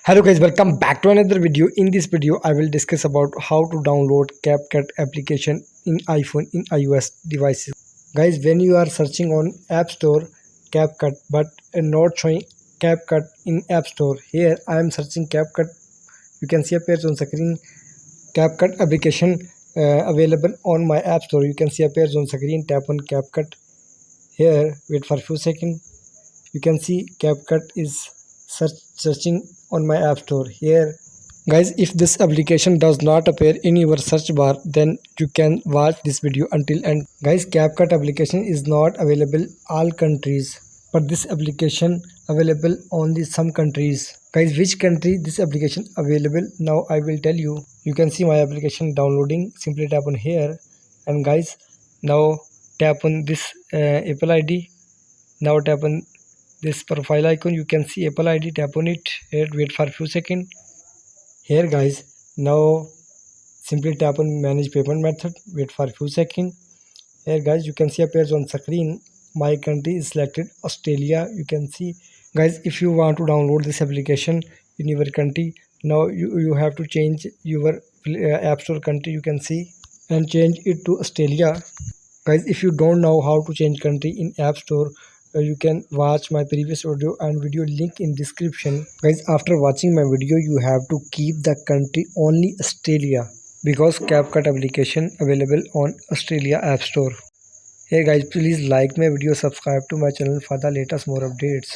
Hello guys, welcome back to another video. In this video I will discuss about how to download CapCut application in iPhone in iOS devices. Guys, when you are searching on App Store CapCut but not showing CapCut in App Store, here I am searching CapCut. You can see appears on screen CapCut application available on my App Store. You can see appears on screen. Tap on CapCut. Here wait for a few seconds. You can see CapCut is searching on my App Store. Here guys, if this application does not appear in your search bar, then you can watch this video until end. Guys, CapCut application is not available all countries, but this application available only some countries. Guys, which country this application available, now I will tell you. You can see my application downloading. Simply tap on here, and guys, now tap on this Apple ID. Now tap on this profile icon. You can see Apple ID. Tap on it. Here wait for a few seconds. Here guys, now simply tap on manage payment method. Wait for a few seconds. Here guys, you can see appears on screen. My country is selected Australia. You can see. Guys, if you want to download this application in your country, now you have to change your App Store country. You can see, and change it to Australia. Guys, if you don't know how to change country in App Store, you can watch my previous video and video link in description. Guys, after watching my video, you have to keep the country only Australia, because CapCut application available on Australia App Store. Hey guys, please like my video, subscribe to my channel for the latest more updates.